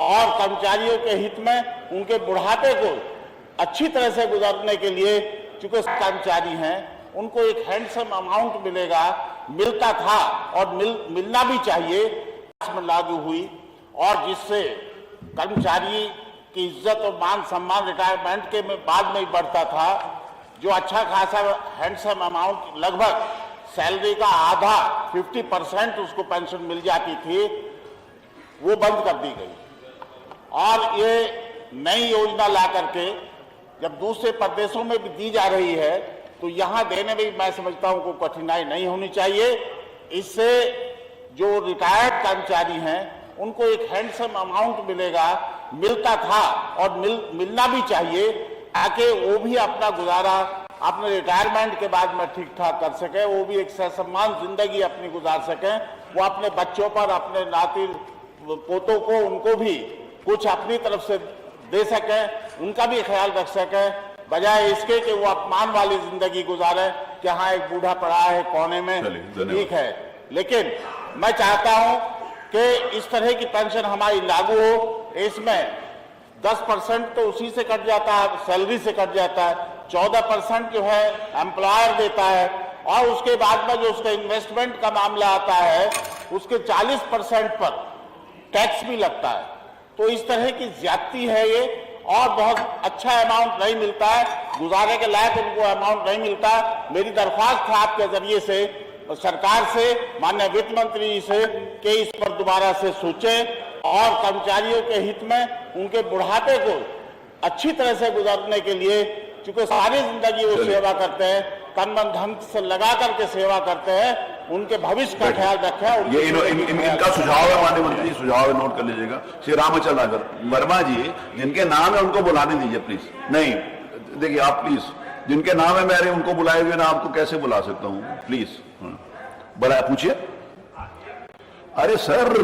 और कर्मचारियों के हित में उनके बुढ़ापे को अच्छी तरह से गुजारने के लिए, चूंकि कर्मचारी हैं, उनको एक हैंडसम अमाउंट मिलेगा, मिलता था और मिलना भी चाहिए, लागू हुई और जिससे कर्मचारी की इज्जत और मान सम्मान रिटायरमेंट के बाद में ही बढ़ता था। जो अच्छा खासा हैंडसम अमाउंट, लगभग सैलरी का आधा 50% उसको पेंशन मिल जाती थी, वो बंद कर दी गई। और ये नई योजना ला करके जब दूसरे प्रदेशों में भी दी जा रही है तो यहां देने में भी मैं समझता हूं कोई कठिनाई नहीं होनी चाहिए। इससे जो रिटायर्ड कर्मचारी हैं उनको एक हैंडसम अमाउंट मिलेगा, मिलता था और मिलना भी चाहिए, ताकि वो भी अपना गुजारा अपने रिटायरमेंट के बाद में ठीक ठाक कर सके, वो भी एक ससम्मान जिंदगी अपनी गुजार सकें, वो अपने बच्चों पर, अपने नाती पोतों को, उनको भी कुछ अपनी तरफ से दे सकें, उनका भी ख्याल रख सकें, बजाय इसके कि वो अपमान वाली जिंदगी गुजारे कि हाँ एक बूढ़ा पड़ा है कोने में, ठीक है। लेकिन मैं चाहता हूं कि इस तरह की पेंशन हमारी लागू हो। इसमें 10% तो उसी से कट जाता है, सैलरी से कट जाता है, 14% जो है एम्प्लॉयर देता है, और उसके बाद में जो उसका इन्वेस्टमेंट का मामला आता है उसके 40% पर टैक्स भी लगता है। तो इस तरह की ज्यादती है ये, और बहुत अच्छा अमाउंट नहीं मिलता है, गुजारे के लायक उनको अमाउंट नहीं मिलता। मेरी दरख्वास्त है आपके जरिए से सरकार से, माननीय वित्त मंत्री जी से, कि इस पर दोबारा से सोचें और कर्मचारियों के हित में उनके बुढ़ापे को अच्छी तरह से गुजारने के लिए, चूंकि सारी जिंदगी वो सेवा करते हैं, तन मन धन से लगा करके सेवा करते हैं, उनके भविष्य का ख्याल रखें। ये इनका सुझाव है, माननीय मंत्री, सुझाव है, नोट कर लीजिएगा। श्री रामचंद्र नागर वर्मा जी, जिनके नाम है उनको बुलाने दीजिए प्लीज। नहीं देखिए आप प्लीज, जिनके नाम है मेरे उनको बुलाए हुए ना, आपको कैसे बुला सकता हूँ प्लीज, बुलाए पूछिए। अरे सर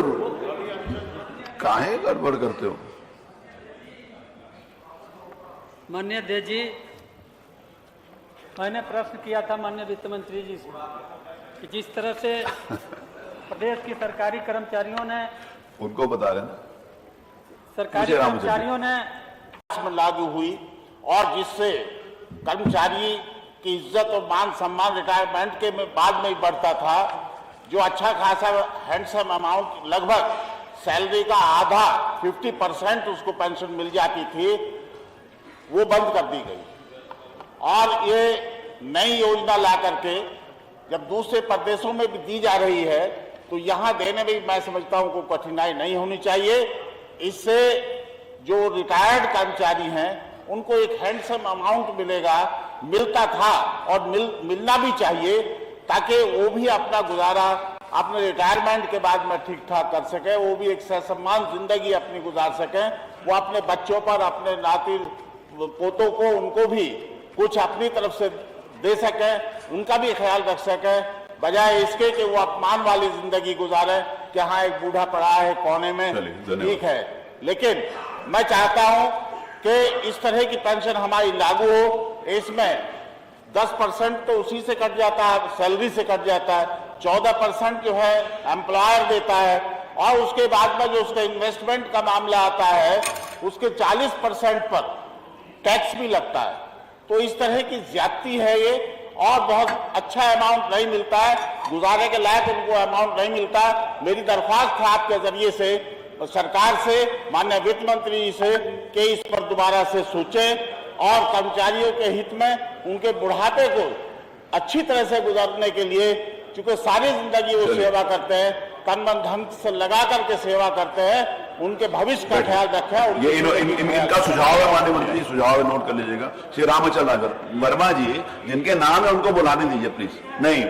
काहे गड़बड़ करते हो? माननीय अध्यक्ष जी, मैंने प्रश्न किया था माननीय वित्त मंत्री जी से कि जिस तरह से प्रदेश की सरकारी कर्मचारियों ने, उनको बता रहे हैं, सरकारी कर्मचारियों ने लागू हुई और जिससे कर्मचारी की इज्जत और मान सम्मान रिटायरमेंट के बाद में ही बढ़ता था। जो अच्छा खासा हैंडसम अमाउंट, लगभग सैलरी का आधा 50% उसको पेंशन मिल जाती थी, वो बंद कर दी गई। और ये नई योजना ला करके जब दूसरे प्रदेशों में भी दी जा रही है तो यहां देने में भी मैं समझता हूं कोई कठिनाई नहीं होनी चाहिए। इससे जो रिटायर्ड कर्मचारी हैं उनको एक हैंडसम अमाउंट मिलेगा, मिलता था और मिलना भी चाहिए, ताकि वो भी अपना गुजारा अपने रिटायरमेंट के बाद में ठीक ठाक कर सके, वो भी एक ससम्मान जिंदगी अपनी गुजार सकें, वो अपने बच्चों पर, अपने नाती पोतों को, उनको भी कुछ अपनी तरफ से दे सकें, उनका भी ख्याल रख सकें, बजाय इसके कि वो अपमान वाली जिंदगी गुजारे कि हाँ एक बूढ़ा पड़ा है कोने में, ठीक है। लेकिन मैं चाहता हूं कि इस तरह की पेंशन हमारी लागू हो। इसमें 10% तो उसी से कट जाता है, सैलरी से कट जाता है, 14% जो है एम्प्लॉयर देता है, और उसके बाद में जो उसका इन्वेस्टमेंट का मामला आता है उसके 40% पर टैक्स भी लगता है। तो इस तरह की ज्यादती है ये, और बहुत अच्छा अमाउंट नहीं मिलता है, गुजारे के लायक उनको अमाउंट नहीं मिलता। मेरी दरख्वास्त है आपके जरिए से सरकार से, माननीय वित्त मंत्री जी से, कि इस पर दोबारा से सोचें और कर्मचारियों के हित में उनके बुढ़ापे को अच्छी तरह से गुजारने के लिए, चूंकि सारी जिंदगी वो सेवा करते हैं, तन मन धन से लगा करके सेवा करते हैं, उनके भविष्य का ख्याल रखें। ये इनका सुझाव है, माननीय मंत्री, सुझाव है, नोट कर लीजिएगा। श्री रामचंद्र नागर वर्मा जी, जिनके नाम है उनको बुलाने दीजिए प्लीज। नहीं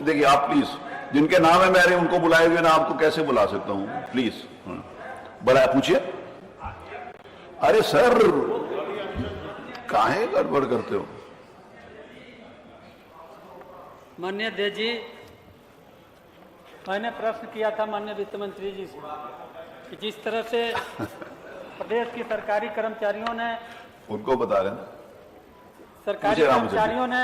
देखिए आप प्लीज, जिनके नाम है मेरे उनको बुलाए हुए ना, आपको कैसे बुला सकता हूँ प्लीज, बुलाए पूछिए। अरे सर काहे गड़बड़ करते हो? माननीय अध्यक्ष जी, मैंने प्रश्न किया था माननीय वित्त मंत्री जी से कि जिस तरह से प्रदेश की सरकारी कर्मचारियों ने, उनको बता रहे हैं, सरकारी कर्मचारियों ने